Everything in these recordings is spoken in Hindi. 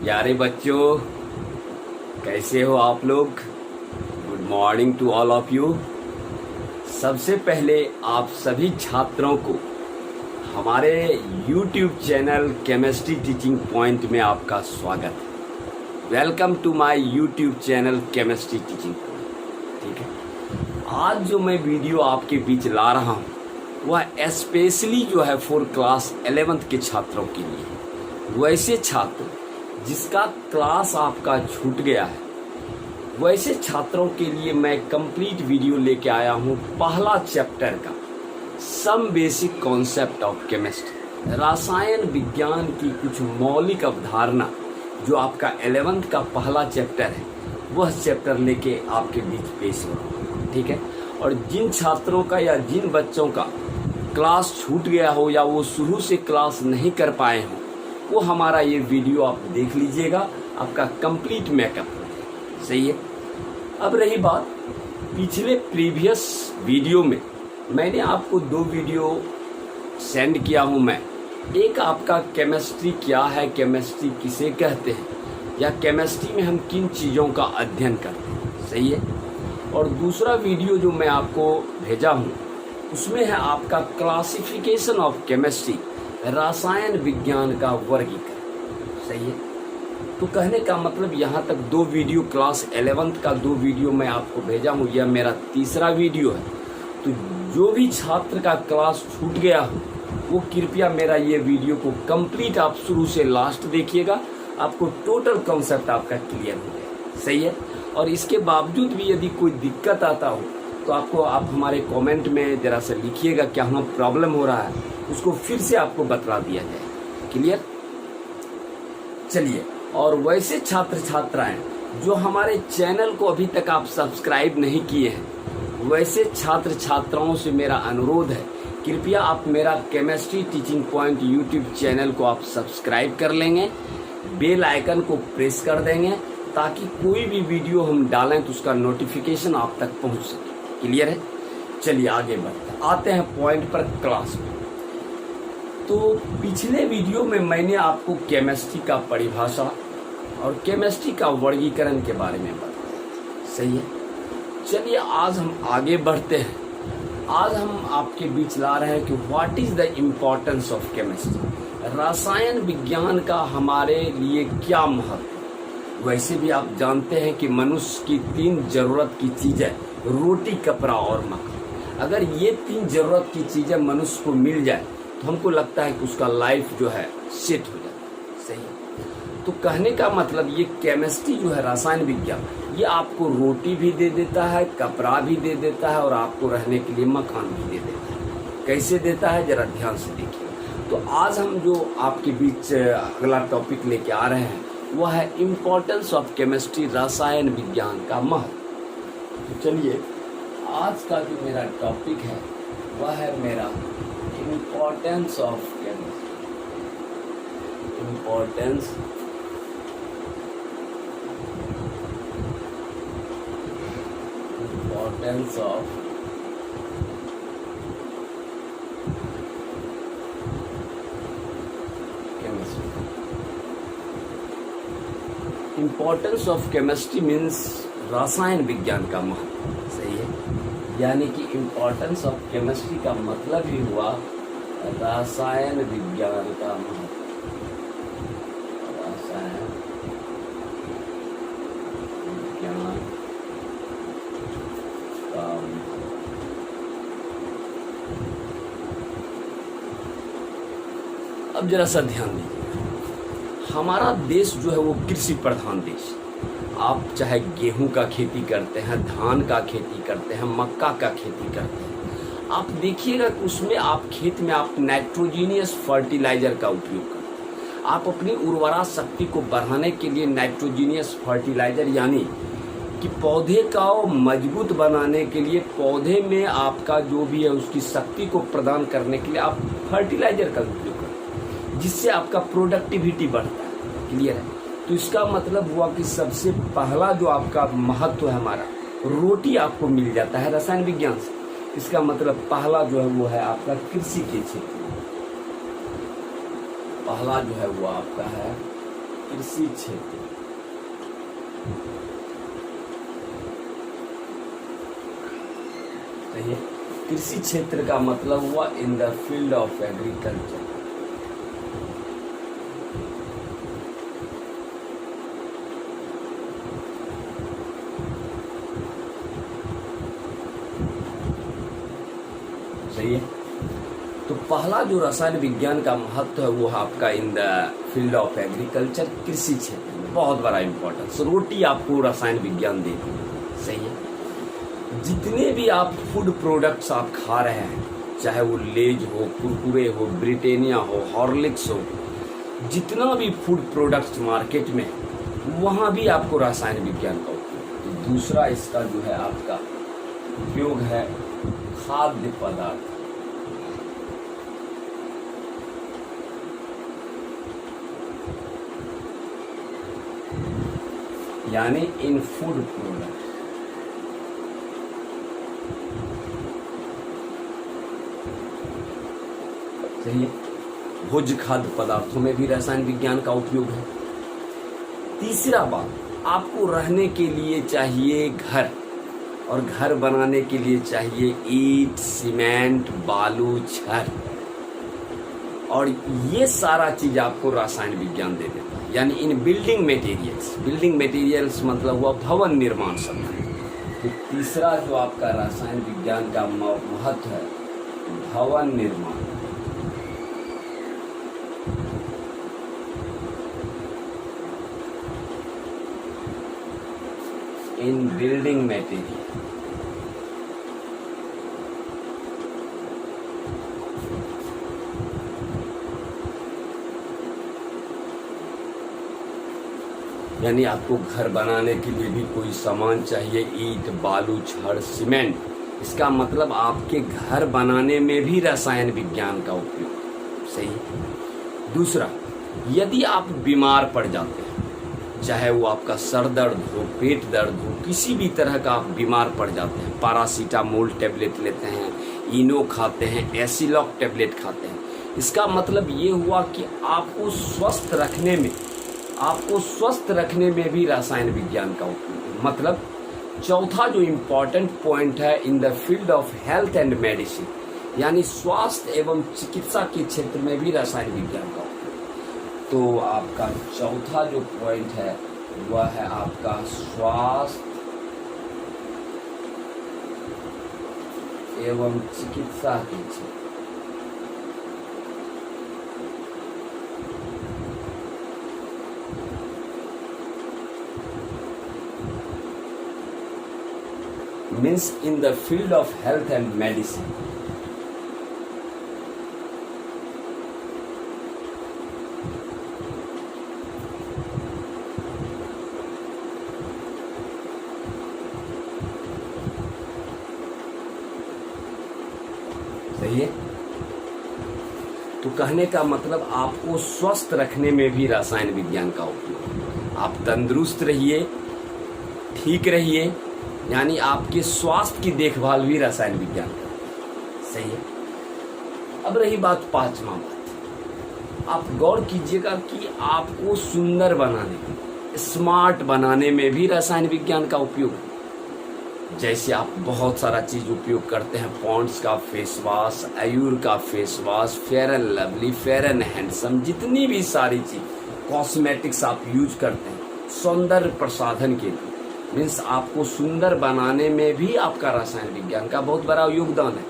प्यारे बच्चों, कैसे हो आप लोग। Good morning to all of you. सबसे पहले आप सभी छात्रों को हमारे YouTube channel chemistry teaching point में आपका स्वागत है। Welcome to my YouTube channel chemistry teaching point. ठीक है, आज जो मैं वीडियो आपके बीच ला रहा हूँ वह स्पेशली जो है फॉर क्लास 11th के छात्रों के लिए। वैसे छात्र जिसका क्लास आपका छूट गया है, वैसे छात्रों के लिए मैं कंप्लीट वीडियो लेके आया हूँ। पहला चैप्टर का some basic concept of chemistry, रसायन विज्ञान की कुछ मौलिक अवधारणा, जो आपका 11th का पहला चैप्टर है, वह चैप्टर लेके आपके बीच पेश हो रहा हूँ। ठीक है, और जिन छात्रों का या जिन बच्चों का क्लास छूट गया हो या वो शुरू से क्लास नहीं कर पाए हों, वो हमारा ये वीडियो आप देख लीजिएगा, आपका कंप्लीट मेकअप हो जाएगा। सही है। अब रही बात, पिछले प्रीवियस वीडियो में मैंने आपको 2 वीडियो सेंड किया हूँ मैं। एक आपका केमिस्ट्री क्या है, केमिस्ट्री किसे कहते हैं, या केमिस्ट्री में हम किन चीज़ों का अध्ययन करते हैं। सही है। और दूसरा वीडियो जो मैं आपको भेजा हूँ उसमें है आपका क्लासिफिकेशन ऑफ केमिस्ट्री, रसायन विज्ञान का वर्गीकरण। सही है। तो कहने का मतलब यहाँ तक 2 वीडियो, क्लास 11th का 2 वीडियो मैं आपको भेजा हूँ, यह मेरा तीसरा वीडियो है। तो जो भी छात्र का क्लास छूट गया हो वो कृपया मेरा ये वीडियो को कंप्लीट आप शुरू से लास्ट देखिएगा, आपको टोटल कॉन्सेप्ट आपका क्लियर हो जाएगा। सही है। और इसके बावजूद भी यदि कोई दिक्कत आता हो तो आप हमारे कमेंट में जरा सा लिखिएगा क्या हमें प्रॉब्लम हो रहा है, उसको फिर से आपको बतला दिया जाए। क्लियर। चलिए, और वैसे छात्र छात्राएं जो हमारे चैनल को अभी तक आप सब्सक्राइब नहीं किए हैं, वैसे छात्र छात्राओं से मेरा अनुरोध है, कृपया आप मेरा chemistry teaching point YouTube channel को आप सब्सक्राइब कर लेंगे, बेल आइकन को प्रेस कर देंगे, ताकि कोई भी वीडियो हम डालें तो उसका नोटिफिकेशन आप तक पहुंच सके। क्लियर है। चलिए आगे बढ़ते आते हैं पॉइंट पर, क्लास में। तो पिछले वीडियो में मैंने आपको केमिस्ट्री का परिभाषा और केमिस्ट्री का वर्गीकरण के बारे में बताया। सही है। चलिए आज हम आगे बढ़ते हैं। आज हम आपके बीच ला रहे हैं कि what is the importance of chemistry, रसायन विज्ञान का हमारे लिए क्या महत्व। वैसे भी आप जानते हैं कि मनुष्य की 3 जरूरत की चीजें, रोटी, कपड़ा और मकान, अगर ये 3 जरूरत की चीजें मनुष्य को मिल जाए तो हमको लगता है कि उसका लाइफ जो है सेट हो जाता है। सही है। तो कहने का मतलब ये केमिस्ट्री जो है, रसायन विज्ञान, ये आपको रोटी भी दे देता है, कपड़ा भी दे देता है और आपको रहने के लिए मकान भी दे देता है। कैसे देता है जरा ध्यान से देखिए। तो आज हम जो आपके बीच अगला टॉपिक लेके आ रहे हैं वह है इम्पोर्टेंस ऑफ केमिस्ट्री, रसायन विज्ञान का महत्व। तो चलिए आज का जो मेरा टॉपिक है वह है मेरा importance of chemistry, importance of chemistry. Importance of chemistry means रसायन विज्ञान का महत्व। सही है। यानी कि इम्पोर्टेंस ऑफ केमिस्ट्री का मतलब ही हुआ रसायन विज्ञान का महत्व। रसायन विज्ञान का अब जरा सा ध्यान दीजिए, हमारा देश जो है वो कृषि प्रधान देश है। आप चाहे गेहूं का खेती करते हैं, धान का खेती करते हैं, मक्का का खेती करते हैं, आप देखिएगा कि उसमें आप खेत में आप नाइट्रोजीनियस फर्टिलाइजर का उपयोग करते हैं। आप अपनी उर्वरा शक्ति को बढ़ाने के लिए नाइट्रोजीनियस फर्टिलाइजर, यानी कि पौधे का मजबूत बनाने के लिए, पौधे में आपका जो भी है उसकी शक्ति को प्रदान करने के लिए आप फर्टिलाइजर का उपयोग करते हैं, जिससे आपका प्रोडक्टिविटी बढ़ता है। क्लियर है। तो इसका मतलब हुआ कि सबसे पहला जो आपका महत्व है हमारा, रोटी आपको मिल जाता है रसायन विज्ञान से। इसका मतलब पहला जो है वो है आपका कृषि के क्षेत्र में, पहला जो है वो आपका है कृषि क्षेत्र। सही है। कृषि क्षेत्र का मतलब हुआ in the field of agriculture. सही है। तो पहला जो रसायन विज्ञान का महत्व है वो है आपका in the field of agriculture, कृषि क्षेत्र में। बहुत बड़ा इंपॉर्टेंस, रोटी आपको रसायन विज्ञान देती है। सही है। जितने भी आप फूड प्रोडक्ट्स आप खा रहे हैं, चाहे वो लेज हो, कुरकुरे हो, ब्रिटानिया हो, हॉर्लिक्स हो, जितना भी फूड प्रोडक्ट्स मार्केट में, वहाँ भी आपको रसायन विज्ञान का उपयोग। तो दूसरा इसका जो है आपका उपयोग है खाद्य पदार्थ, यानी इन फूड प्रोडक्ट। सही है। भोज्य खाद्य पदार्थों में भी रसायन विज्ञान का उपयोग है। तीसरा बात, आपको रहने के लिए चाहिए घर, और घर बनाने के लिए चाहिए ईंट, सीमेंट, बालू, छड़, और ये सारा चीज आपको रसायन विज्ञान दे देता है। यानी इन बिल्डिंग मटेरियल्स, बिल्डिंग मटेरियल्स मतलब हुआ भवन निर्माण संबंधी। तो तीसरा जो आपका रसायन विज्ञान का महत्व है भवन निर्माण। इन बिल्डिंग मटेरियल। यानी आपको घर बनाने के लिए भी कोई सामान चाहिए, ईंट, बालू, छड़, सीमेंट। इसका मतलब आपके घर बनाने में भी रसायन विज्ञान का उपयोग। सही। दूसरा, यदि आप बीमार पड़ जाते हैं, चाहे वो आपका सर दर्द हो, पेट दर्द हो, किसी भी तरह का आप बीमार पड़ जाते हैं, पैरासीटामोल टैबलेट लेते हैं, इनो खाते हैं, एसिलॉक टैबलेट खाते हैं, इसका मतलब ये हुआ कि आपको स्वस्थ रखने में भी रसायन विज्ञान का उपयोग है। मतलब चौथा जो इम्पोर्टेंट पॉइंट है in the field of health and medicine, यानी स्वास्थ्य एवं चिकित्सा के क्षेत्र में भी रसायन विज्ञान का उपयोग। तो आपका चौथा जो पॉइंट है वह है आपका स्वास्थ्य एवं चिकित्सा के क्षेत्र। Means in the field of health and medicine. सही है। तो कहने का मतलब आपको स्वस्थ रखने में भी रसायन विज्ञान का उपयोग। आप तंदुरुस्त रहिए, ठीक रहिए, यानी आपके स्वास्थ्य की देखभाल भी रसायन विज्ञान का। सही है। अब रही बात पांचवा बात, आप गौर कीजिएगा कि आपको सुंदर बनाने, स्मार्ट बनाने में भी रसायन विज्ञान का उपयोग है। जैसे आप बहुत सारा चीज उपयोग करते हैं, पॉन्ड्स का फेस वॉश, आयूर का face wash, fair and lovely, fair and handsome, जितनी भी सारी चीज कॉस्मेटिक्स आप यूज करते हैं सौंदर्य प्रसाधन के लिए, मीन्स आपको सुंदर बनाने में भी आपका रसायन विज्ञान का बहुत बड़ा योगदान है।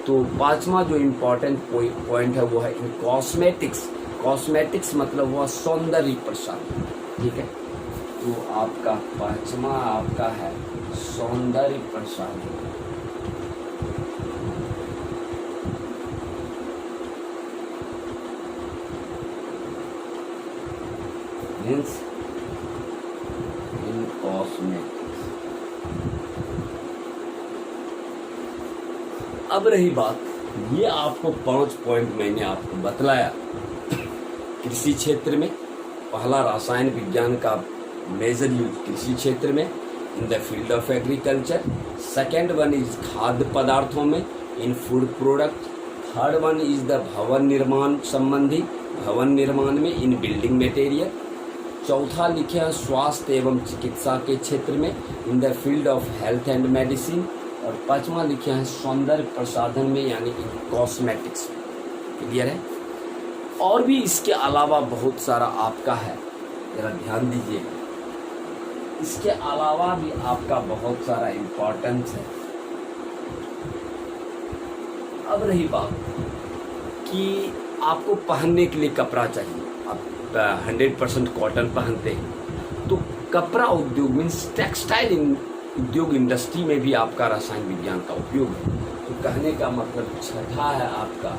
तो पांचवा जो इम्पोर्टेंट पॉइंट है वो है इन कॉस्मेटिक्स। कॉस्मेटिक्स मतलब हुआ सौंदर्य प्रसाधन। ठीक है। तो आपका पांचवा आपका है सौंदर्य प्रसाधन। Means cosmetics. अब रही बात, ये आपको 5 पॉइंट मैंने आपको बतलाया। कृषि क्षेत्र में पहला रसायन विज्ञान का मेजर यूज कृषि क्षेत्र में in the field of agriculture. Second one is खाद्य पदार्थों में इन food product. Third one is the भवन निर्माण संबंधी, भवन निर्माण में इन बिल्डिंग मटेरियल। चौथा लिखे हैं स्वास्थ्य एवं चिकित्सा के क्षेत्र में, in the field of health and medicine. और पांचवा लिखे हैं सौंदर्य प्रसाधन में, यानी इन कॉस्मेटिक्स में। क्लियर है? और भी इसके अलावा बहुत सारा आपका है, जरा ध्यान दीजिएगा। इसके अलावा भी आपका बहुत सारा इम्पोर्टेंस है। अब रही बात कि आपको पहनने के लिए कपड़ा चाहिए, आप 100% कॉटन पहनते हैं, तो कपड़ा उद्योग मीन्स टेक्सटाइल उद्योग इंडस्ट्री में भी आपका रसायन विज्ञान का उपयोग है। तो कहने का मतलब छठा है आपका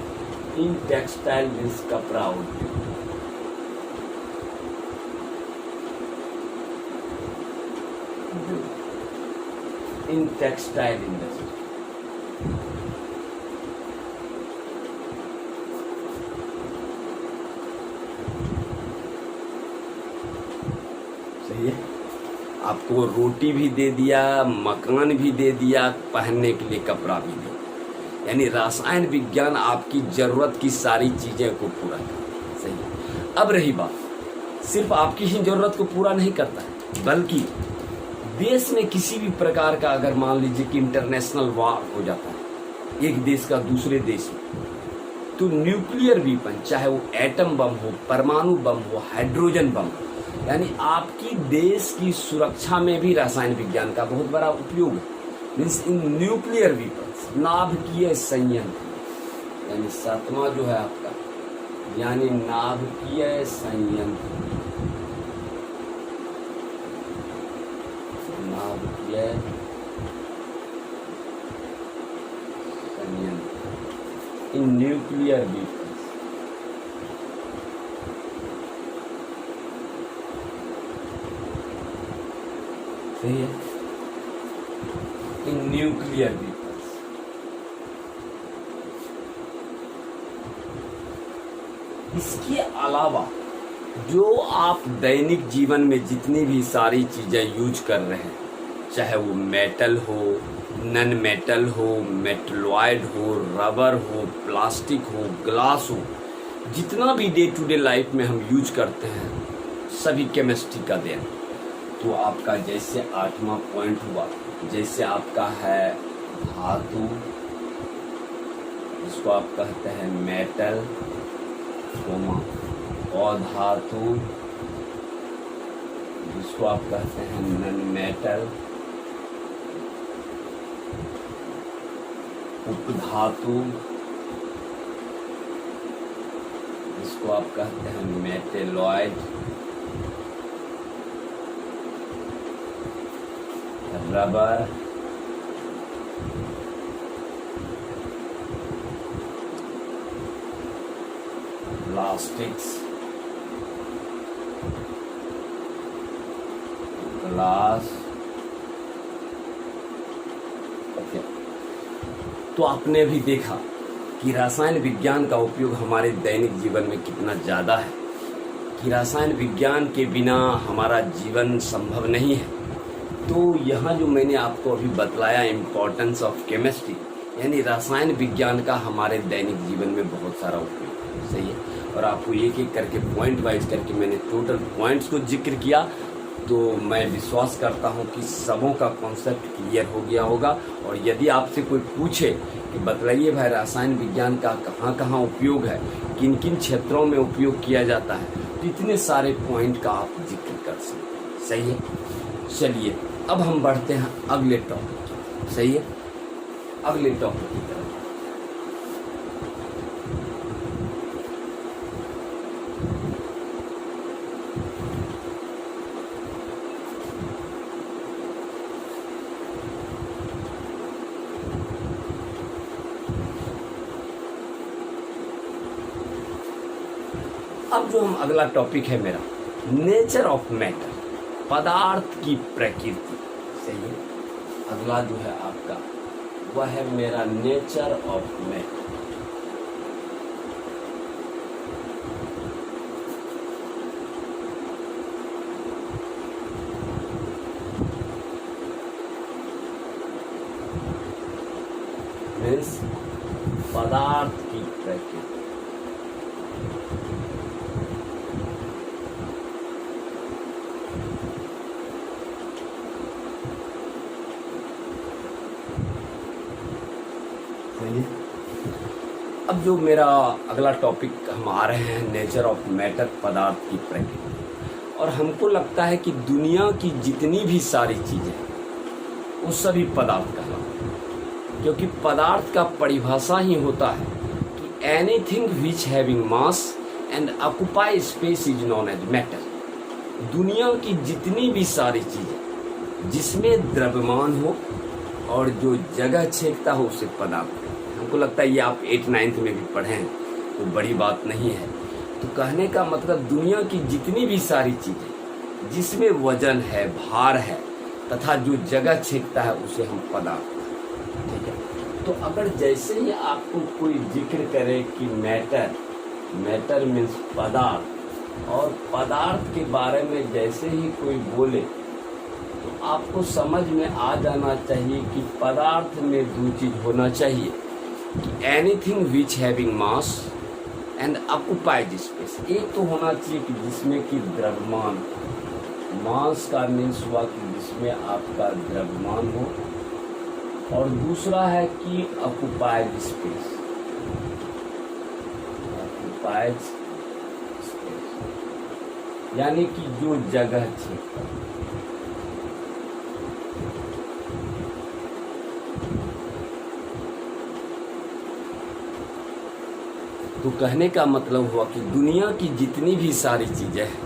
इन टेक्सटाइल मीन्स कपड़ा उद्योग। इन टेक्सटाइल इंडस्ट्री सही है। आपको रोटी भी दे दिया, मकान भी दे दिया, पहनने के लिए कपड़ा भी दे, यानी रसायन विज्ञान आपकी जरूरत की सारी चीजें को पूरा करता है। सही है। अब रही बात, सिर्फ आपकी ही जरूरत को पूरा नहीं करता है, बल्कि देश में किसी भी प्रकार का अगर मान लीजिए कि इंटरनेशनल वार हो जाता है एक देश का दूसरे देश में, तो न्यूक्लियर वीपन, चाहे वो एटम बम हो, परमाणु बम हो, हाइड्रोजन बम हो, यानी आपकी देश की सुरक्षा में भी रसायन विज्ञान का बहुत बड़ा उपयोग है। मीन्स इन न्यूक्लियर वीपन्स, नाभिकीय संयंत्र, यानी सातवां जो है आपका, यानी नाभिकीय संयंत्र, नाभिकीय संयंत्र इन न्यूक्लियर वीपन्स। सही है। इन न्यूक्लियर वीपन्स, इसके अलावा जो आप दैनिक जीवन में जितनी भी सारी चीजें यूज कर रहे हैं, चाहे वो मेटल हो, नन मेटल हो, मेटलॉयड हो, रबर हो, प्लास्टिक हो, ग्लास हो, जितना भी डे टू डे लाइफ में हम यूज करते हैं, सभी केमिस्ट्री का देन। तो आपका जैसे 8वां पॉइंट हुआ, जैसे आपका है धातु, इसको आप कहते हैं मेटल, अधातु, जिसको आप कहते हैं नन मेटल, उपधातु, जिसको आप कहते हैं मेटेलॉयड, रबर, प्लास्टिक्स, ग्लास। ओके, तो आपने भी देखा कि रसायन विज्ञान का उपयोग हमारे दैनिक जीवन में कितना ज़्यादा है, कि रसायन विज्ञान के बिना हमारा जीवन संभव नहीं है। तो यहाँ जो मैंने आपको अभी बतलाया इम्पोर्टेंस ऑफ केमिस्ट्री, यानी रसायन विज्ञान का हमारे दैनिक जीवन में बहुत सारा उपयोग। सही है। और आपको एक एक करके पॉइंट वाइज करके मैंने टोटल पॉइंट्स को जिक्र किया, तो मैं विश्वास करता हूँ कि सबों का कॉन्सेप्ट क्लियर हो गया होगा। और यदि आपसे कोई पूछे कि बतलाइए भाई रसायन विज्ञान का कहाँ कहाँ उपयोग है, किन किन क्षेत्रों में उपयोग किया जाता है, तो इतने सारे पॉइंट का आप जिक्र कर सकते। सही है। चलिए अब हम बढ़ते हैं अगले टॉपिक। सही है, अगले टॉपिक की तरफ। अब जो हम अगला टॉपिक है मेरा, नेचर ऑफ मैटर, पदार्थ की प्रकृति। सही है। अगला जो है आपका वह है मेरा नेचर ऑफ मैटर। मीन्स पदार्थ की प्रकृति। सही है। अब जो मेरा अगला टॉपिक हम आ रहे हैं, नेचर ऑफ मैटर, पदार्थ की प्रकृति। और हमको लगता है कि दुनिया की जितनी भी सारी चीज़ें वो सभी पदार्थ कहलाते हैं, क्योंकि पदार्थ का परिभाषा ही होता है कि anything which having mass and occupy space is known as matter. दुनिया की जितनी भी सारी चीज़ें जिसमें द्रव्यमान हो और जो जगह छेकता हो उसे पदार्थ कहते हैं। हमको लगता है ये आप 8-9 में भी पढ़े हैं, तो बड़ी बात नहीं है। तो कहने का मतलब दुनिया की जितनी भी सारी चीज़ें जिसमें वजन है, भार है तथा जो जगह छेकता है उसे हम पदार्थ कहते हैं। ठीक है। तो अगर जैसे ही आपको कोई जिक्र करे कि मैटर मीन्स पदार्थ, और पदार्थ के बारे में जैसे ही कोई बोले तो आपको समझ में आ जाना चाहिए कि पदार्थ में दो चीज़ होना चाहिए कि anything which having mass and occupied space. एक तो होना चाहिए कि जिसमें कि द्रव्यमान, मास का मीन्स हुआ कि जिसमें आपका द्रव्यमान हो, और दूसरा है कि ऑक्यूपाइड स्पेस, ऑक्यूपाइड स्पेस यानी कि जो जगह छेकता है। तो कहने का मतलब हुआ कि दुनिया की जितनी भी सारी चीज़ें हैं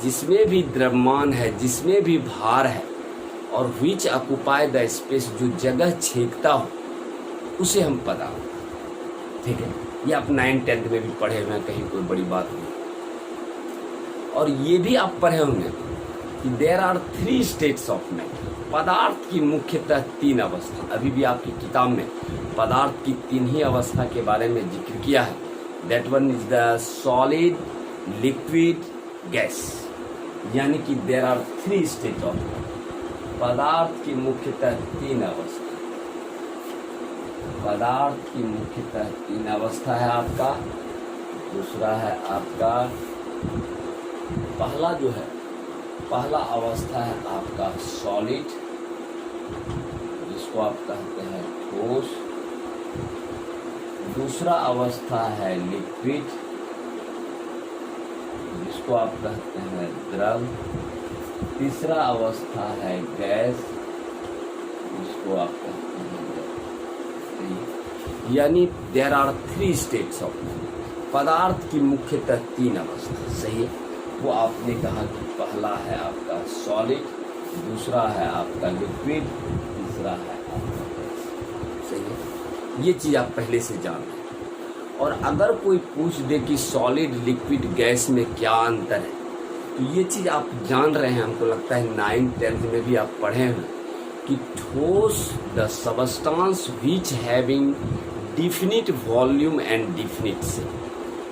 जिसमें भी द्रव्यमान है, जिसमें भी भार है, और विच ऑक्यूपाई द स्पेस, जो जगह छेकता हो उसे हम पदार्थ। ठीक है। ये आप 9-10 में भी पढ़े हुए हैं, कहीं कोई बड़ी बात नहीं। और ये भी आप पढ़े होंगे कि there are 3 states of matter. पदार्थ की मुख्यतः 3 अवस्था, अभी भी आपकी किताब में पदार्थ की 3 ही अवस्था के बारे में जिक्र किया है। That one is the solid, liquid, gas, यानी कि there are 3 state of matter. पदार्थ की मुख्यतः 3 अवस्था, पदार्थ की मुख्यतः 3 अवस्था है आपका। दूसरा है आपका पहला अवस्था है आपका सॉलिड, जिसको आप कहते हैं ठोस। दूसरा अवस्था है लिक्विड, जिसको आप कहते हैं द्रव। तीसरा अवस्था है गैस, जिसको आप कहते हैं। यानी देयर आर 3 स्टेट्स ऑफ पदार्थ की मुख्यतः 3 अवस्था। सही है। वो आपने कहा कि पहला है आपका सॉलिड, दूसरा है आपका लिक्विड, तीसरा है आपका गैस। सही है। ये चीज़ आप पहले से जान रहे हैं। और अगर कोई पूछ दे कि सॉलिड, लिक्विड, गैस में क्या अंतर है, तो ये चीज़ आप जान रहे हैं। हमको लगता है 9-10 में भी आप पढ़े हैं कि ठोस, the substance which having definite volume and definite से,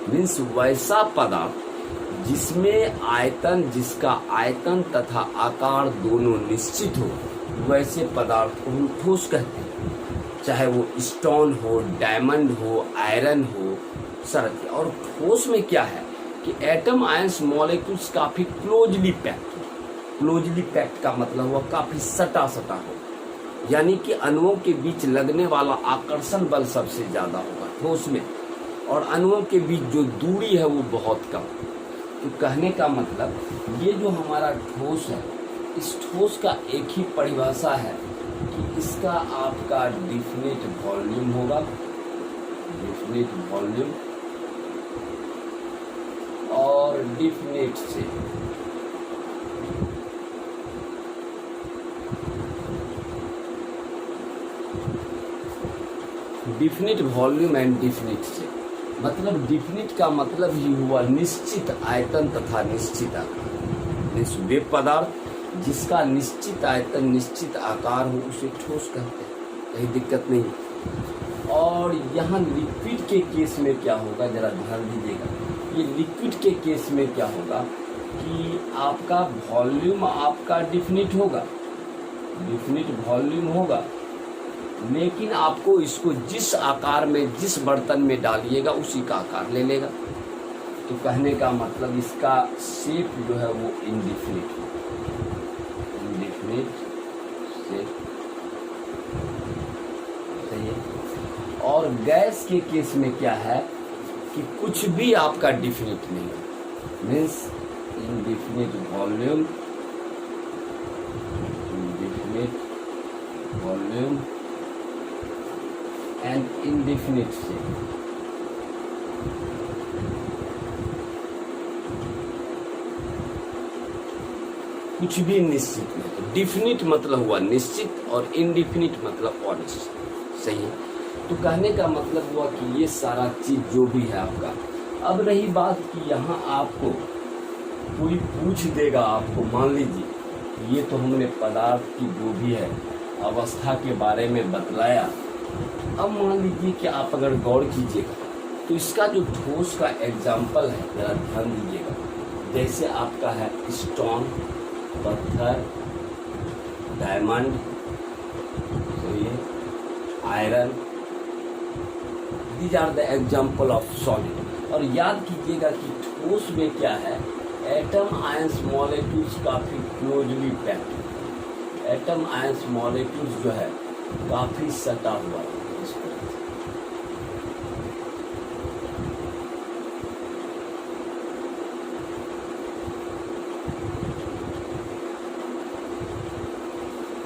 मीन्स वैसा पदार्थ जिसमें आयतन, जिसका आयतन तथा आकार दोनों निश्चित हो, वैसे पदार्थ को हम ठोस कहते हैं। चाहे वो स्टोन हो, डायमंड हो, आयरन हो, सरत। और ठोस में क्या है कि एटम, आयंस, मॉलिक्यूल्स काफी क्लोजली पैक्ड हो। क्लोजली पैक्ड का मतलब हुआ काफी सटा सटा हो, यानी कि अणुओं के बीच लगने वाला आकर्षण बल सबसे ज्यादा होगा ठोस में, और अणुओं के बीच जो दूरी है वो बहुत कम। तो कहने का मतलब ये जो हमारा ठोस है, इस ठोस का एक ही परिभाषा है कि इसका आपका डिफिनिट वॉल्यूम होगा, डिफिनिट वॉल्यूम, और डिफिनिट से डिफिनिट वॉल्यूम एंड डिफिनिट से मतलब डिफिनिट का मतलब ही हुआ निश्चित आयतन तथा निश्चित आकार। वे पदार्थ जिसका निश्चित आयतन, निश्चित आकार हो उसे ठोस कहते हैं, कहीं दिक्कत नहीं। और यहाँ लिक्विड के केस में क्या होगा, जरा ध्यान दीजिएगा। ये लिक्विड के केस में क्या होगा कि आपका वॉल्यूम आपका डिफिनिट होगा, डिफिनिट वॉल्यूम होगा, लेकिन आपको इसको जिस आकार में, जिस बर्तन में डालिएगा उसी का आकार ले लेगा। तो कहने का मतलब इसका शेप जो है वो इनडिफिनिट शेप, सही है। और गैस के केस में क्या है कि कुछ भी आपका डिफिनिट नहीं है, means indefinite volume, and indefinite shape. कुछ भी निश्चित नहीं। डिफिनिट मतलब हुआ निश्चित और इनडिफिनिट मतलब अनिश्चित। सही है। तो कहने का मतलब हुआ कि ये सारा चीज जो भी है आपका। अब रही बात कि यहाँ आपको कोई पूछ देगा, आपको मान लीजिए ये तो हमने पदार्थ की जो भी है अवस्था के बारे में बतलाया। अब मान लीजिए कि आप अगर गौर कीजिएगा तो इसका जो ठोस का एग्जाम्पल है, जरा ध्यान दीजिएगा। जैसे आपका है स्टोन, पत्थर, डायमंड, तो ये iron, these are the example of solid. और याद कीजिएगा कि ठोस में क्या है, एटम आयंस मॉलिक्यूल्स काफी closely packed. Atom ions molecules जो है काफी सटा हुआ है इस तरह से।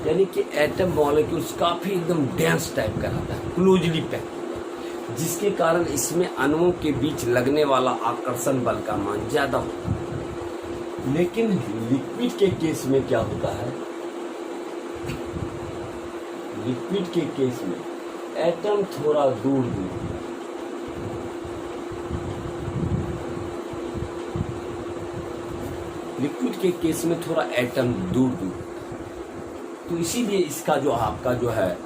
यानी कि एटम मॉलिक्यूल्स काफी एकदम डेंस टाइप का रहता है, क्लोजली पैक्ड, जिसके कारण इसमें अणुओं के बीच लगने वाला आकर्षण बल का मान ज्यादा होता है। लेकिन लिक्विड के केस में क्या होता है, लिक्विड के केस में एटम थोड़ा दूर दूर, लिक्विड के केस में थोड़ा एटम दूर दूर, तो इसीलिए इसका जो आपका जो है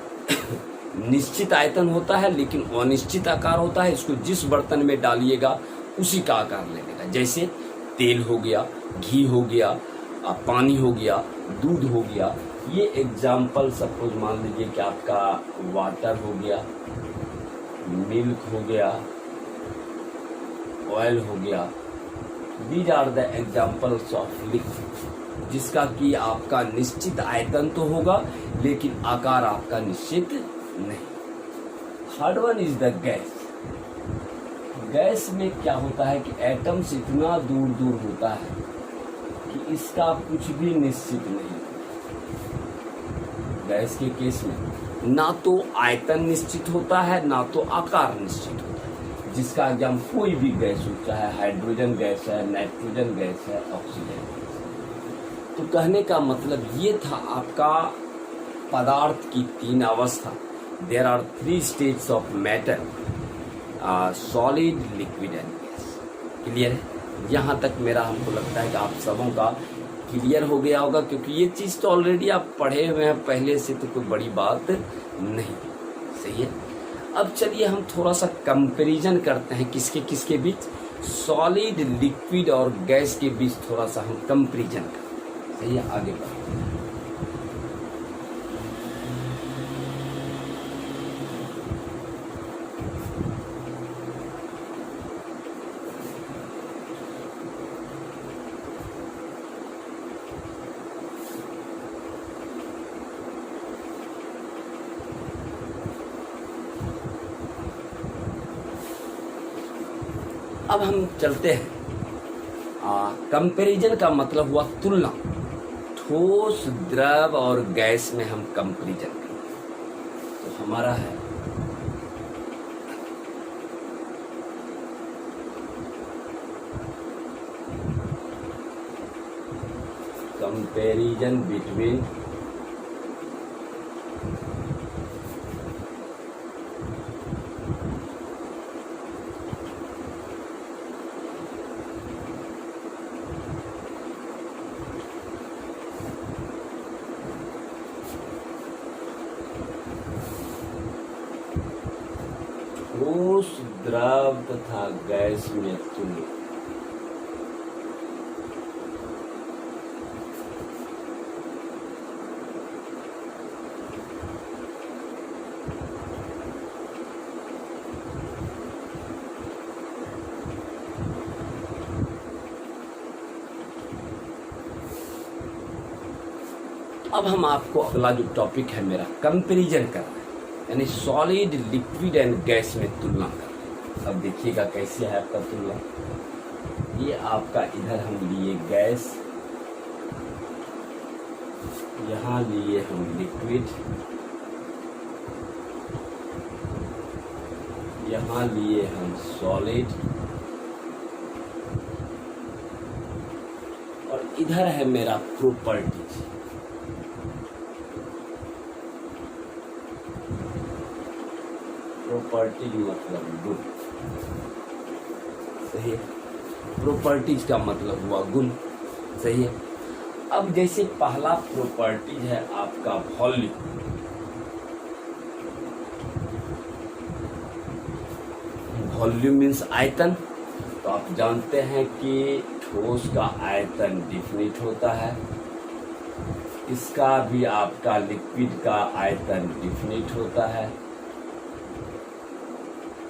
निश्चित आयतन होता है लेकिन अनिश्चित आकार होता है। इसको जिस बर्तन में डालिएगा उसी का आकार ले लेगा। जैसे तेल हो गया, घी हो गया, पानी हो गया, दूध हो गया। ये एग्जाम्पल सपोज मान लीजिए कि आपका वाटर हो गया, मिल्क हो गया, ऑयल हो गया। These are the examples of liquid, जिसका कि आपका निश्चित आयतन तो होगा लेकिन आकार आपका निश्चित नहीं। Third one is the gas. Gas में क्या होता है कि एटम्स इतना दूर दूर होता है कि इसका कुछ भी निश्चित नहीं। गैस के केस में ना तो आयतन निश्चित होता है ना तो आकार निश्चित होता है, जिसका एग्जाम कोई भी गैस हो, चाहे हाइड्रोजन गैस है, नाइट्रोजन गैस है, ऑक्सीजन गैस है। तो कहने का मतलब ये था आपका पदार्थ की तीन अवस्था। There are 3 states of matter, solid, liquid and gas. Clear है? यहाँ तक मेरा हमको लगता है कि आप सबों का क्लियर हो गया होगा, क्योंकि ये चीज़ तो ऑलरेडी आप पढ़े हुए हैं पहले से, तो कोई बड़ी बात नहीं। सही है। अब चलिए हम थोड़ा सा कंपैरिजन करते हैं किसके किसके बीच, सॉलिड, लिक्विड और गैस के बीच थोड़ा सा हम कंपैरिजन करते हैं। सही है, आगे बढ़ते हैं। अब हम चलते हैं, कंपैरिजन का मतलब हुआ तुलना। ठोस, द्रव और गैस में हम कंपैरिजन करते हैं। तो हमारा है कंपैरिजन बिटवीन ठोस, द्रव तथा गैस में तुलना। अब हम आपको अगला जो टॉपिक है मेरा, कंपैरिजन करना है। यानी सॉलिड, लिक्विड एंड गैस में तुलना कर। अब देखिएगा कैसे है आपका तुलना। ये आपका इधर हम लिए गैस, यहाँ लिए हम लिक्विड, यहाँ लिए हम सॉलिड, और इधर है मेरा प्रॉपर्टीज। प्रॉपर्टीज मतलब गुण, सही है। प्रॉपर्टीज का मतलब हुआ गुण, सही है। अब जैसे पहला प्रॉपर्टीज है आपका वॉल्यूम। वॉल्यूम मीन्स आयतन। तो आप जानते हैं कि ठोस का आयतन डिफिनिट होता है, इसका भी आपका लिक्विड का आयतन डिफिनिट होता है,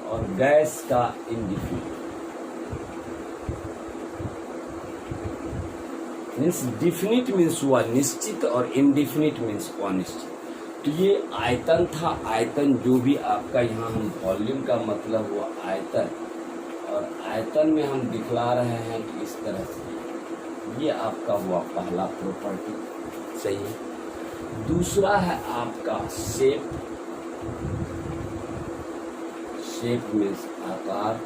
और गैस का इनडिफिनिट। मीन्स डिफिनिट मीन्स हुआ निश्चित और इनडिफिनिट मीन्स अनिश्चित। तो ये आयतन था। आयतन जो भी आपका यहाँ हम वॉल्यूम का मतलब हुआ आयतन, और आयतन में हम दिखला रहे हैं कि इस तरह से। ये आपका हुआ पहला प्रॉपर्टी, सही है। दूसरा है आपका शेप। शेप मीन्स आकार।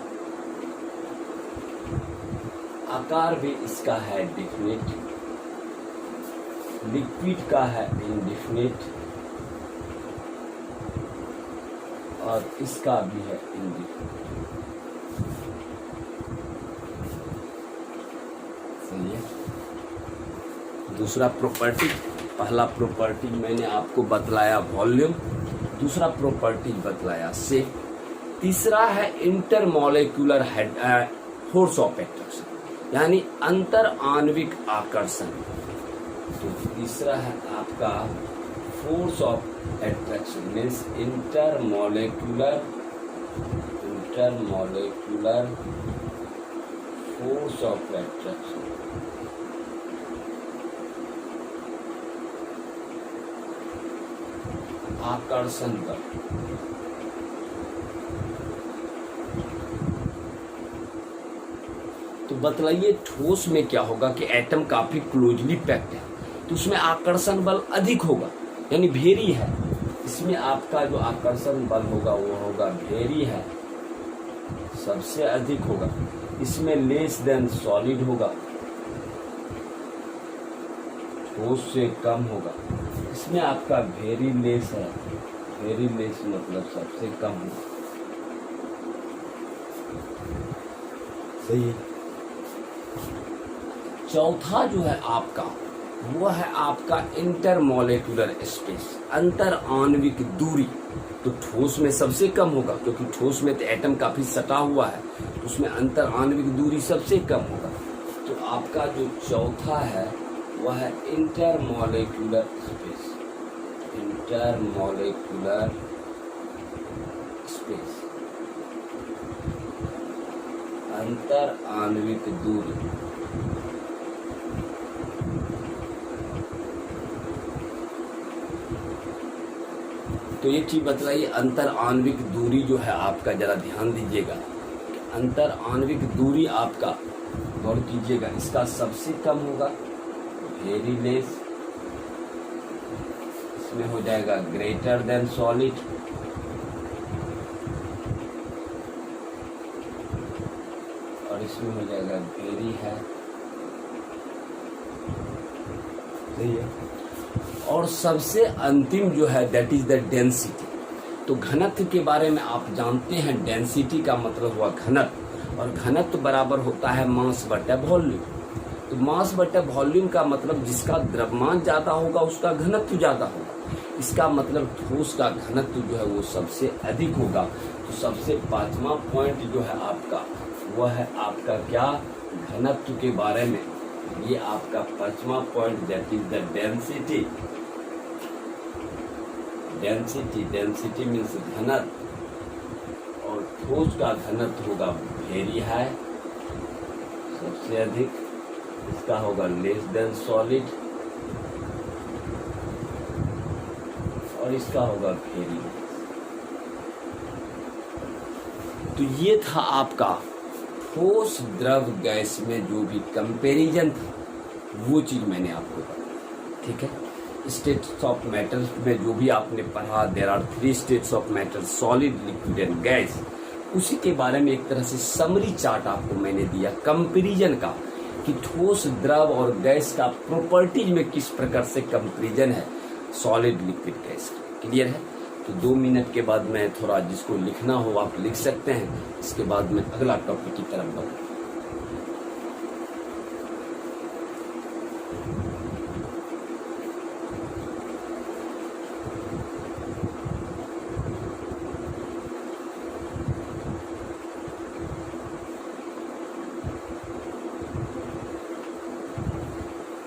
आकार भी इसका है डिफिनिट, लिक्विड का है इनडिफिनिट, और इसका भी है इनडिफिनिट, सही है। दूसरा प्रॉपर्टी, पहला प्रॉपर्टी मैंने आपको बतलाया वॉल्यूम, दूसरा प्रॉपर्टी बतलाया शेप, तीसरा है इंटरमॉलिक्यूलर फोर्स ऑफ एट्रैक्शन, यानी अंतर आणविक आकर्षण। तो तीसरा है आपका force of attraction means intermolecular force of attraction. आकर्षण बल। तो बतलाइए ठोस में क्या होगा कि एटम काफी क्लोजली पैक्ड है, तो उसमें आकर्षण बल अधिक होगा, यानी भेरी है। इसमें आपका जो आकर्षण बल होगा वो होगा भेरी है, सबसे अधिक होगा। इसमें लेस देन सॉलिड होगा, ठोस से कम होगा। इसमें आपका वेरी लेस है, वेरी लेस मतलब सबसे कम है, सही है। चौथा जो है आपका वो है आपका इंटरमॉलिक्यूलर स्पेस, अंतर आणविक दूरी। तो ठोस में सबसे कम होगा, क्योंकि ठोस में तो एटम काफी सटा हुआ है, तो उसमें अंतर आणविक दूरी सबसे कम होगा। तो आपका जो चौथा है वह है इंटरमॉलिक्यूलर स्पेस, इंटरमॉलिक्यूलर स्पेस, अंतर आणविक दूरी। तो ये चीज बतलाइए, अंतर आणविक दूरी जो है आपका, जरा ध्यान दीजिएगा। अंतर आणविक दूरी आपका गौर कीजिएगा, इसका सबसे कम होगा वेरी लेस, इसमें हो जाएगा ग्रेटर देन सॉलिड, और इसमें हो जाएगा वेरी है, सही है। और सबसे अंतिम जो है दैट इज द डेंसिटी। तो घनत्व के बारे में आप जानते हैं, डेंसिटी का मतलब हुआ घनत्व, और घनत्व बराबर होता है मास बटा वॉल्यूम। तो मास बटा वॉल्यूम का मतलब जिसका द्रव्यमान ज्यादा होगा उसका घनत्व ज्यादा होगा। इसका मतलब ठोस का घनत्व जो है वो सबसे अधिक होगा। तो सबसे पांचवा पॉइंट जो है आपका वह है आपका क्या, घनत्व के बारे में। ये आपका पांचवा point that is the density. Density means घनत्व, और ठोस का घनत्व होगा वेरी हाई, सबसे अधिक। इसका होगा लेस देन सॉलिड, और इसका होगा वेरी लेस। तो ये था आपका ठोस द्रव गैस में जो भी कंपैरिजन था, वो चीज़ मैंने आपको बताई। ठीक है, स्टेट्स ऑफ मैटर में जो भी आपने पढ़ा, there are 3 states of matter, solid, liquid and gas, उसी के बारे में एक तरह से समरी चार्ट आपको मैंने दिया कंपैरिजन का, कि ठोस द्रव और गैस का प्रॉपर्टीज में किस प्रकार से कंपैरिजन है सॉलिड, लिक्विड, गैस। क्लियर है? तो 2 मिनट के बाद मैं थोड़ा, जिसको लिखना हो आप लिख सकते हैं, इसके बाद मैं अगला टॉपिक की तरफ बढ़ूँ।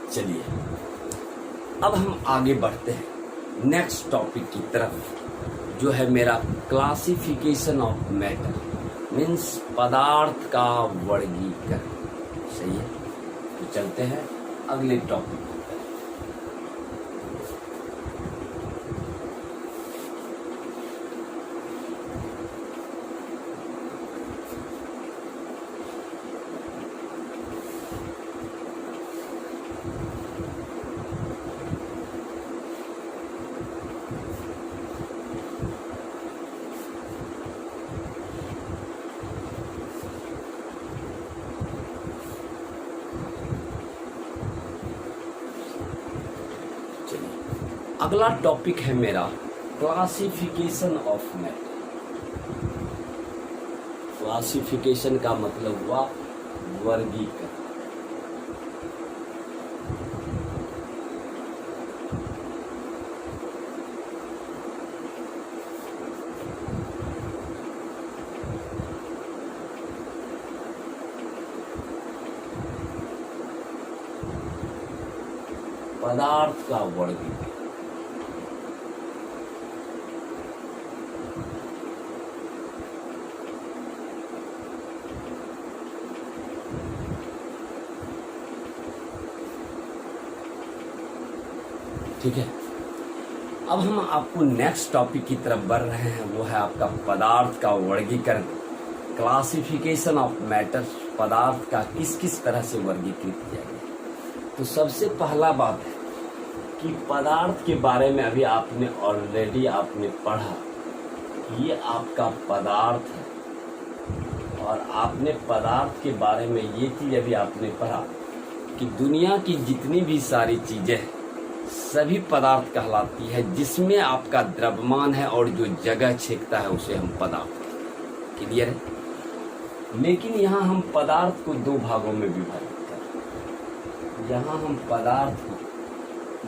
चलिए अब हम आगे बढ़ते हैं नेक्स्ट टॉपिक की तरफ, जो है मेरा क्लासिफिकेशन ऑफ मैटर, मीन्स पदार्थ का वर्गीकरण। सही है, तो चलते हैं अगले टॉपिक की तरफ। अगला टॉपिक है मेरा क्लासिफिकेशन ऑफ मैटर। क्लासिफिकेशन का मतलब हुआ वर्गीकरण। पदार्थ का वर्गीकरण। ठीक है, अब हम आपको नेक्स्ट टॉपिक की तरफ बढ़ रहे हैं, वो है आपका पदार्थ का वर्गीकरण, क्लासिफिकेशन ऑफ मैटर। पदार्थ का किस किस तरह से वर्गीकृत किया गया। तो सबसे पहला बात है कि पदार्थ के बारे में अभी आपने ऑलरेडी आपने पढ़ा, ये आपका पदार्थ है, और आपने पदार्थ के बारे में ये चीज अभी आपने पढ़ा कि दुनिया की जितनी भी सारी चीजें हैं सभी पदार्थ कहलाती है, जिसमें आपका द्रव्यमान है और जो जगह छेकता है उसे हम पदार्थ। क्लियर है? लेकिन यहाँ हम पदार्थ को 2 भागों में विभाजित करें। यहाँ हम पदार्थ को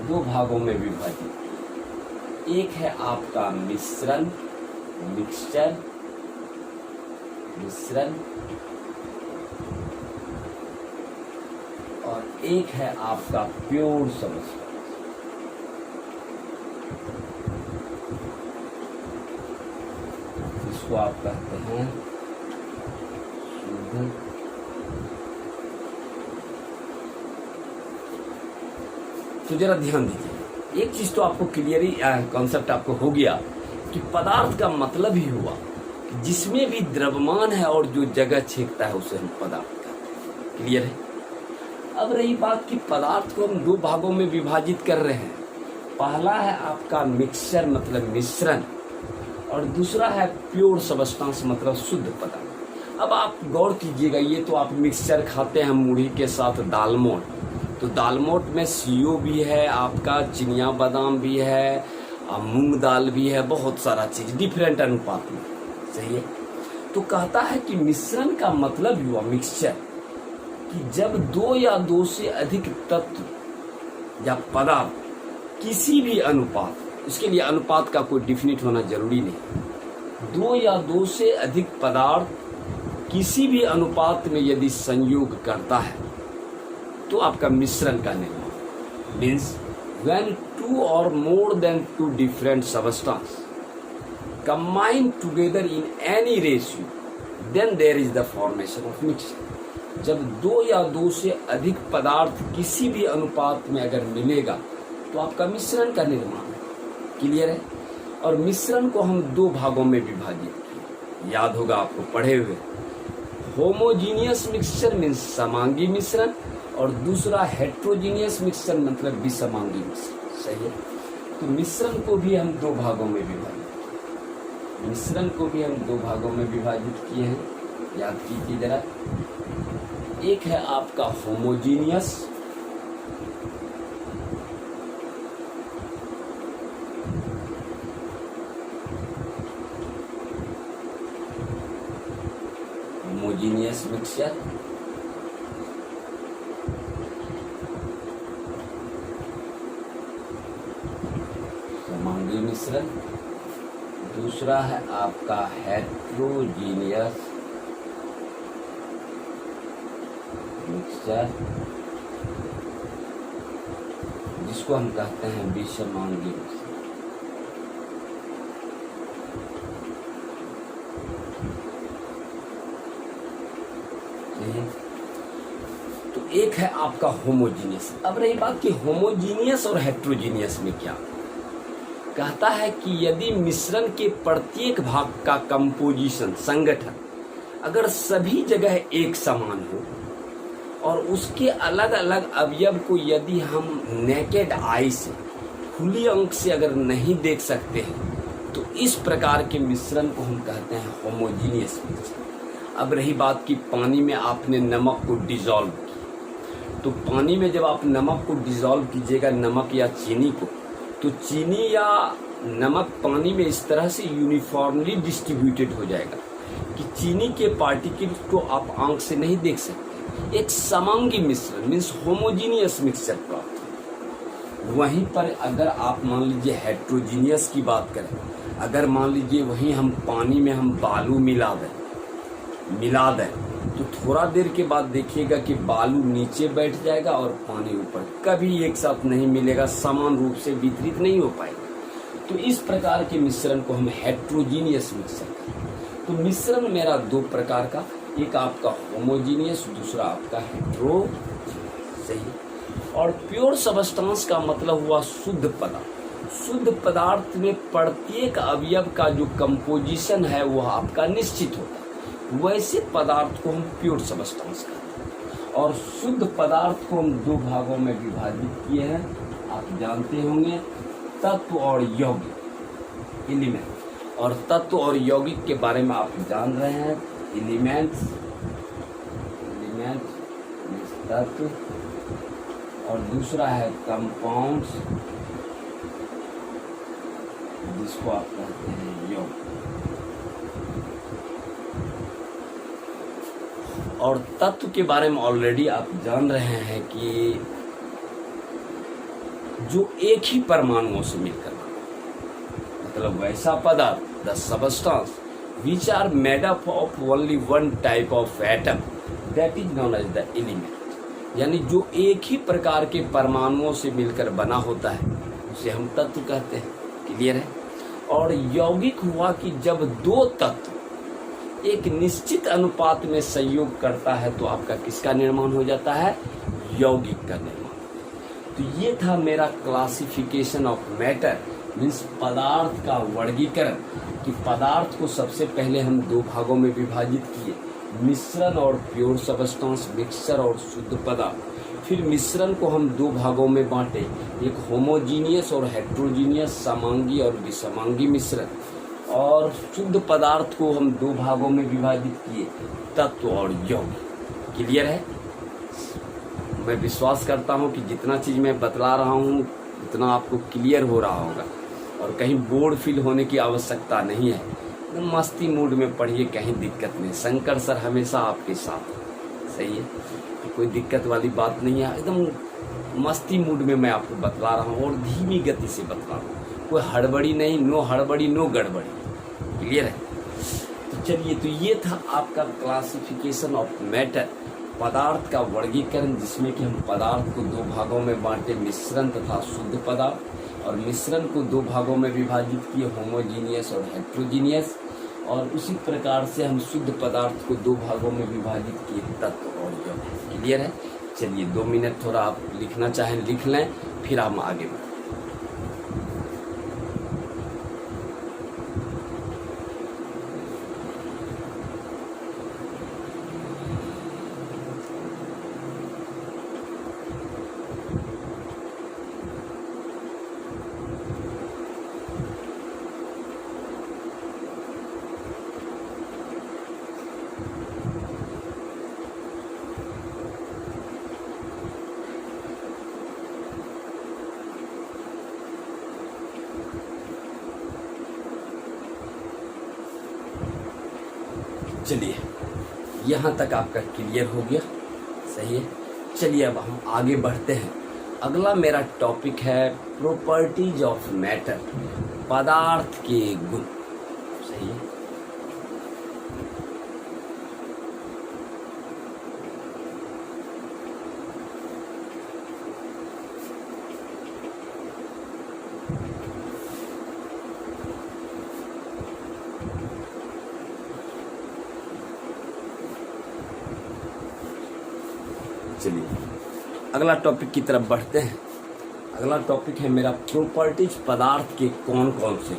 2 भागों में विभाजित, एक है आपका मिश्रण, मिक्सचर, मिश्रण, और एक है आपका प्योर सब्सटेंस। इसको आप कहते हैं शुद्ध, तो जरा ध्यान दीजिए, एक चीज तो आपको क्लियरली कॉन्सेप्ट आपको हो गया कि पदार्थ का मतलब ही हुआ जिसमें भी द्रव्यमान है और जो जगह छेकता है उसे हम पदार्थ कहते हैं। क्लियर है? अब रही बात कि पदार्थ को हम 2 भागों में विभाजित कर रहे हैं। पहला है आपका मिक्सचर मतलब मिश्रण, और दूसरा है प्योर सब्सटेंस मतलब शुद्ध पदार्थ। अब आप गौर कीजिएगा, ये तो आप मिक्सचर खाते हैं मूढ़ी के साथ दालमोट, तो दालमोट में सीओ भी है, आपका चिनिया बादाम भी है, मूंग दाल भी है, बहुत सारा चीज डिफरेंट अनुपात में। सही है? तो कहता है कि मिश्रण का मतलब हुआ मिक्सचर, कि जब 2 या 2 से अधिक तत्व या पदार्थ किसी भी अनुपात, इसके लिए अनुपात का कोई डिफिनिट होना जरूरी नहीं, 2 या 2 से अधिक पदार्थ किसी भी अनुपात में यदि संयोग करता है तो आपका मिश्रण का निर्माण। Means when 2 or more than 2 different substances combine together in any ratio, then there is the formation of mixture। जब 2 या 2 से अधिक पदार्थ किसी भी अनुपात में अगर मिलेगा तो आपका मिश्रण का निर्माण है। क्लियर है? और मिश्रण को हम 2 भागों में विभाजित किए, याद होगा आपको पढ़े हुए। होमोजीनियस मिक्सचर मीन्स समांगी मिश्रण, और दूसरा हेट्रोजीनियस मिक्सचर मतलब विसमांगी मिश्रण। सही है। तो मिश्रण को भी हम दो भागों में विभाजित किए हैं, याद कीजिए जरा। एक है आपका होमोजीनियस, मिक्सचर, समांगी मिश्रण। दूसरा है आपका हेट्रोजीनियस मिक्सचर, जिसको हम कहते हैं विसमांगी मिश्रण। तो एक है आपका होमोजीनियस। अब रही बात कि होमोजीनियस और हेट्रोजीनियस में क्या कहता है कि यदि मिश्रण के प्रत्येक भाग का कंपोजिशन, संगठन, अगर सभी जगह एक समान हो और उसके अलग अलग अवयव को यदि हम नेकेड आई से, खुली आंख से अगर नहीं देख सकते हैं, तो इस प्रकार के मिश्रण को हम कहते हैं होमोजीनियस मिक्सचर। अब रही बात कि पानी में आपने नमक को डिसॉल्व किया, तो पानी में जब आप नमक को डिसॉल्व कीजिएगा, नमक या चीनी को, तो चीनी या नमक पानी में इस तरह से यूनिफॉर्मली डिस्ट्रीब्यूटेड हो जाएगा कि चीनी के पार्टिकल्स को आप आंख से नहीं देख सकते। एक समांगी मिश्रण मीन्स होमोजीनियस मिक्सचर प्राप्त हो। वहीं पर अगर आप मान लीजिए हेट्रोजीनियस की बात करें, अगर मान लीजिए वहीं हम पानी में हम बालू मिला दें, तो थोड़ा देर के बाद देखिएगा कि बालू नीचे बैठ जाएगा और पानी ऊपर, कभी एक साथ नहीं मिलेगा, समान रूप से वितरित नहीं हो पाएगा। तो इस प्रकार के मिश्रण को हम हेट्रोजीनियस मिक्सचर कहते हैं। तो मिश्रण मेरा दो प्रकार का, एक आपका होमोजीनियस, दूसरा आपका हेट्रो। सही। और प्योर सबस्टेंस का मतलब हुआ शुद्ध पदार्थ। शुद्ध पदार्थ में प्रत्येक अवयव का जो कंपोजिशन है वह आपका निश्चित होता है, वैसे पदार्थ को हम प्योर सबस्टेंस कहते हैं। और शुद्ध पदार्थ को हम दो भागों में विभाजित किए हैं, आप जानते होंगे, तत्व और यौगिक, एलिमेंट। और तत्व और यौगिक के बारे में आप जान रहे हैं। एलिमेंट्स तत्व, और दूसरा है कंपाउंड्स, जिसको आप कहते हैं यौगिक। और तत्व के बारे में ऑलरेडी आप जान रहे हैं कि जो एक ही परमाणुओं से मिलकर बना, मतलब वैसा पदार्थ, the substance which are made up of only one type of atom, that is known as the element। यानी जो एक ही प्रकार के परमाणुओं से मिलकर बना होता है उसे हम तत्व कहते हैं। क्लियर है। और यौगिक हुआ कि जब दो तत्व एक निश्चित अनुपात में संयोग करता है तो आपका किसका निर्माण हो जाता है? यौगिक का निर्माण। तो ये था मेरा क्लासिफिकेशन ऑफ मैटर, मीन्स पदार्थ का वर्गीकरण, कि पदार्थ को सबसे पहले हम दो भागों में विभाजित किए, मिश्रण और प्योर सबस्टेंस, मिक्सचर और शुद्ध पदार्थ। फिर मिश्रण को हम दो भागों में बांटे, एक होमोजीनियस और हेट्रोजीनियस, समांगी और विसमांगी मिश्रण। और शुद्ध पदार्थ को हम दो भागों में विभाजित किए, तत्व और यौगिक। क्लियर है? मैं विश्वास करता हूं कि जितना चीज मैं बतला रहा हूं उतना आपको क्लियर हो रहा होगा और कहीं बोर्ड फील होने की आवश्यकता नहीं है। एकदम मस्ती मूड में पढ़िए, कहीं दिक्कत नहीं। शंकर सर हमेशा आपके साथ। सही है, तो कोई दिक्कत वाली बात नहीं है। एकदम मस्ती मूड में मैं आपको बतला रहा हूँ और धीमी गति से बतला रहा हूँ, कोई हड़बड़ी नहीं, नो हड़बड़ी नो गड़बड़ी। क्लियर है? तो चलिए, तो ये था आपका क्लासिफिकेशन ऑफ मैटर, पदार्थ का वर्गीकरण, जिसमें कि हम पदार्थ को दो भागों में बांटे, मिश्रण तथा शुद्ध पदार्थ। और मिश्रण को दो भागों में विभाजित किए, होमोजीनियस और हेट्रोजीनियस। और उसी प्रकार से हम शुद्ध पदार्थ को दो भागों में विभाजित किए, तत्व और यौगिक। क्लियर है? चलिए 2 मिनट थोड़ा आप लिखना चाहें लिख लें, फिर हम आगे बढ़ें। चलिए, यहाँ तक आपका क्लियर हो गया, सही है। चलिए अब हम आगे बढ़ते हैं। अगला मेरा टॉपिक है प्रॉपर्टीज ऑफ मैटर, पदार्थ के गुण, सही है। चलिए अगला टॉपिक की तरफ बढ़ते हैं। अगला टॉपिक है मेरा प्रॉपर्टीज पदार्थ के कौन कौन से,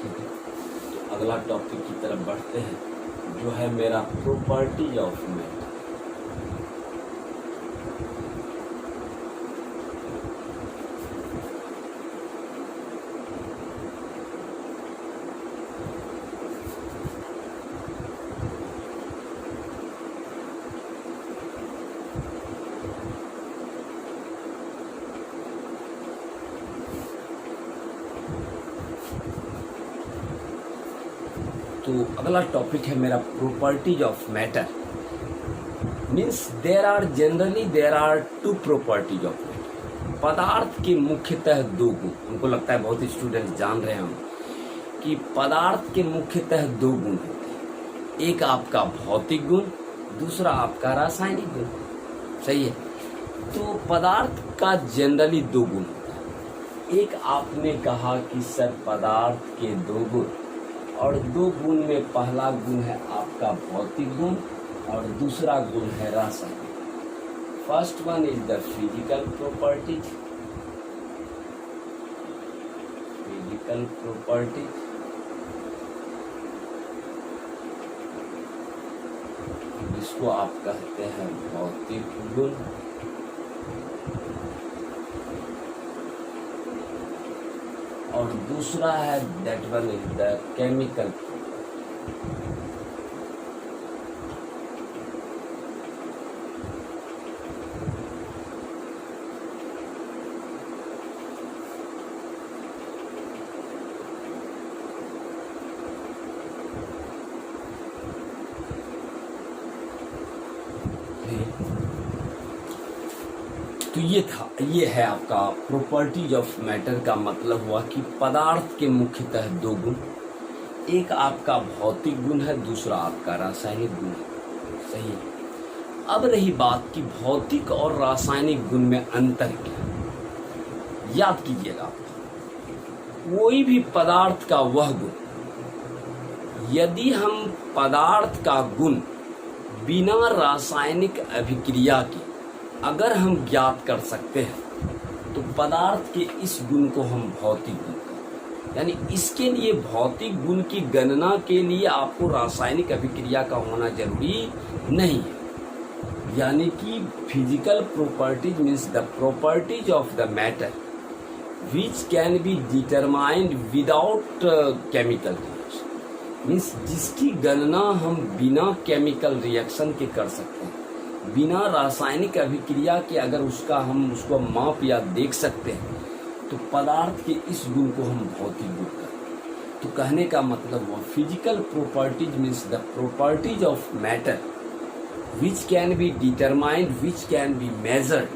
ठीक है। तो अगला टॉपिक की तरफ बढ़ते हैं जो है मेरा प्रॉपर्टीज ऑफ मैटर। तो अगला टॉपिक है मेरा properties of matter. Means there are two properties of matter. पदार्थ के मुख्यतः दो गुण, हमको लगता है बहुत स्टूडेंट जान रहे हैं कि पदार्थ के मुख्यतः दो गुण होते हैं। एक आपका भौतिक गुण, दूसरा आपका रासायनिक गुण, सही है। तो पदार्थ का जनरली दो गुण होता है। एक आपने कहा कि सर पदार्थ के दो गुण, और दो गुण में पहला गुण है आपका भौतिक गुण और दूसरा गुण है रासायनिक। First one is the physical properties, जिसको आप कहते हैं भौतिक गुण, और दूसरा है that one is the chemical. तो ये है आपका प्रॉपर्टीज ऑफ मैटर का मतलब हुआ कि पदार्थ के मुख्यतः दो गुण, एक आपका भौतिक गुण है, दूसरा आपका रासायनिक गुण है, सही है। अब रही बात कि भौतिक और रासायनिक गुण में अंतर क्या, याद कीजिएगा आप, कोई भी पदार्थ का वह गुण, यदि हम पदार्थ का गुण बिना रासायनिक अभिक्रिया के अगर हम ज्ञात कर सकते हैं तो पदार्थ के इस गुण को हम भौतिक गुण कहते हैं। यानी इसके लिए भौतिक गुण की गणना के लिए आपको रासायनिक अभिक्रिया का होना जरूरी नहीं है। यानी कि physical properties means the properties of the matter which can be determined without chemical reaction, means जिसकी गणना हम बिना केमिकल रिएक्शन के कर सकते हैं, बिना रासायनिक अभिक्रिया के अगर हम उसको माप या देख सकते हैं, तो पदार्थ के इस गुण को हम भौतिक गुण कहते हैं। तो कहने का मतलब हुआ physical properties means the properties of matter which can be determined, which can be measured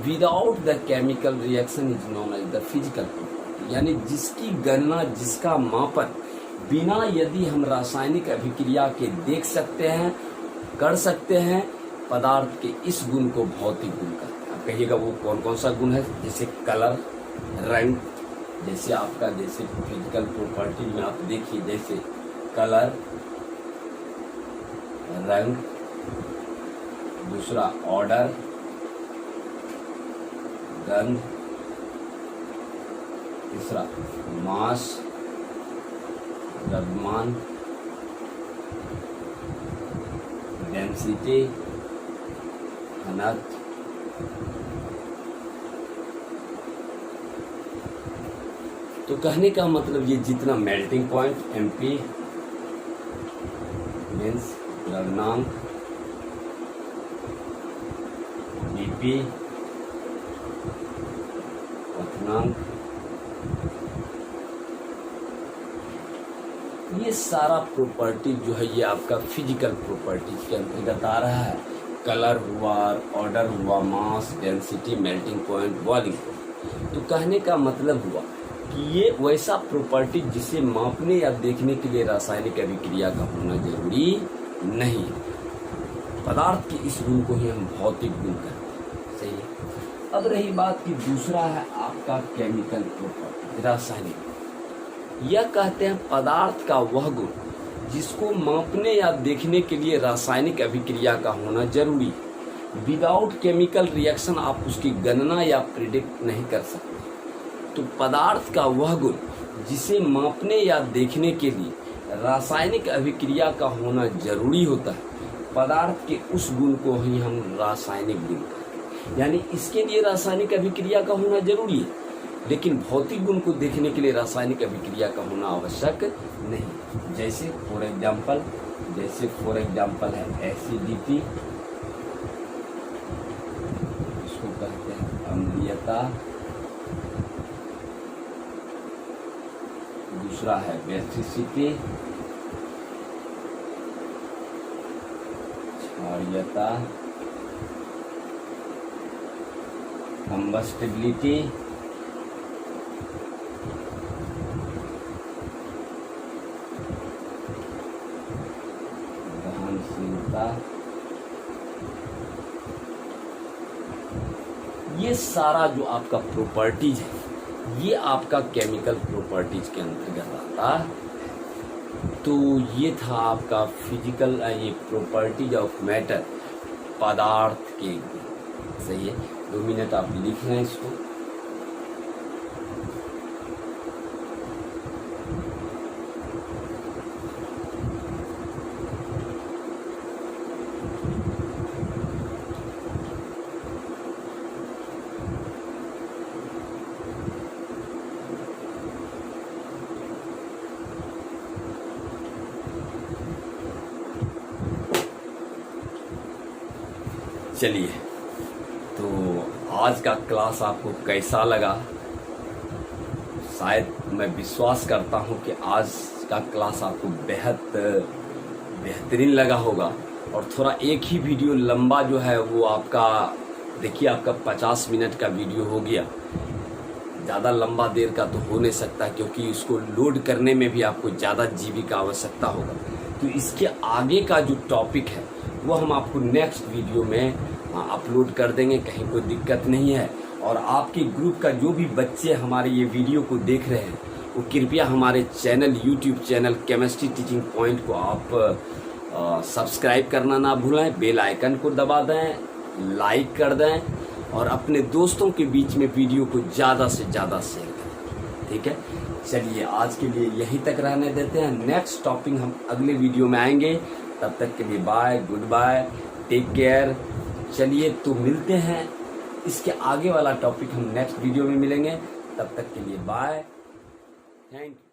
without the chemical reaction is known as the physical property. यानी जिसकी गणना, जिसका मापन बिना यदि हम रासायनिक अभिक्रिया के देख सकते हैं, कर सकते हैं, पदार्थ के इस गुण को भौतिक गुण कहते हैं। आप कहिएगा वो कौन कौन सा गुण है, जैसे कलर, रंग, जैसे आपका जैसे फिजिकल प्रॉपर्टी में आप देखिए, जैसे कलर, रंग, दूसरा ऑर्डर, गंध, तीसरा मास, द्रव्यमान, डेंसिटी, घनत्व, तो कहने का मतलब ये जितना मेल्टिंग पॉइंट, एमपी मीन्स द्रव्यनांक, बीपी क्वथनांक, ये सारा प्रॉपर्टी जो है ये आपका फिजिकल प्रॉपर्टीज के अंतर्गत आ रहा है। कलर हुआ, ऑर्डर हुआ, mass, density, melting point, boiling point. तो कहने का मतलब हुआ कि ये वैसा प्रॉपर्टी जिसे मापने या देखने के लिए रासायनिक अभिक्रिया का होना जरूरी नहीं है। पदार्थ के इस गुण को ही हम भौतिक गुण कहते हैं। सही है। अब रही बात कि दूसरा है आपका केमिकल प्रॉपर्टी, रासायनिक। यह कहते हैं पदार्थ का वह गुण जिसको मापने या देखने के लिए रासायनिक अभिक्रिया का होना जरूरी है। विदाउट केमिकल रिएक्शन आप उसकी गणना या प्रिडिक्ट नहीं कर सकते। तो पदार्थ का वह गुण जिसे मापने या देखने के लिए रासायनिक अभिक्रिया का होना जरूरी होता है, पदार्थ के उस गुण को ही हम रासायनिक गुण कहते हैं। यानी इसके लिए रासायनिक अभिक्रिया का होना जरूरी है, लेकिन भौतिक गुण को देखने के लिए रासायनिक अभिक्रिया का होना आवश्यक नहीं। जैसे फॉर एग्जाम्पल है एसिडिटी, इसको कहते हैं अम्लीयता। दूसरा है बेसिसिटी, क्षारीयता, कंबस्टिबिलिटी, दहनशीलता। ये सारा जो आपका प्रॉपर्टीज है ये आपका केमिकल प्रॉपर्टीज के अंतर्गत आता है। तो ये था आपका फिजिकल ये प्रॉपर्टीज ऑफ मैटर, पदार्थ के गुण। सही है। 2 मिनट आप लिख रहे हैं इसको। चलिए, तो आज का क्लास आपको कैसा लगा? शायद मैं विश्वास करता हूं कि आज का क्लास आपको बेहद बेहतरीन लगा होगा। और थोड़ा एक ही वीडियो लंबा जो है वो आपका, देखिए आपका 50 मिनट का वीडियो हो गया। ज़्यादा लंबा देर का तो हो नहीं सकता, क्योंकि इसको लोड करने में भी आपको ज़्यादा जीबी का आवश्यकता होगा। तो इसके आगे का जो टॉपिक है वो हम आपको नेक्स्ट वीडियो में अपलोड कर देंगे, कहीं कोई दिक्कत नहीं है। और आपके ग्रुप का जो भी बच्चे हमारे ये वीडियो को देख रहे हैं वो कृपया हमारे channel, YouTube channel chemistry teaching point को आप सब्सक्राइब करना ना भूलें, बेल आइकन को दबा दें, लाइक कर दें और अपने दोस्तों के बीच में वीडियो को ज़्यादा से ज़्यादा शेयर करें। ठीक है। चलिए, आज के लिए यहीं तक रहने देते हैं। नेक्स्ट टॉपिक हम अगले वीडियो में आएंगे। तब तक के लिए bye, goodbye, take care. चलिए, तो मिलते हैं। इसके आगे वाला टॉपिक हम नेक्स्ट वीडियो में मिलेंगे। तब तक के लिए बाय, थैंक यू।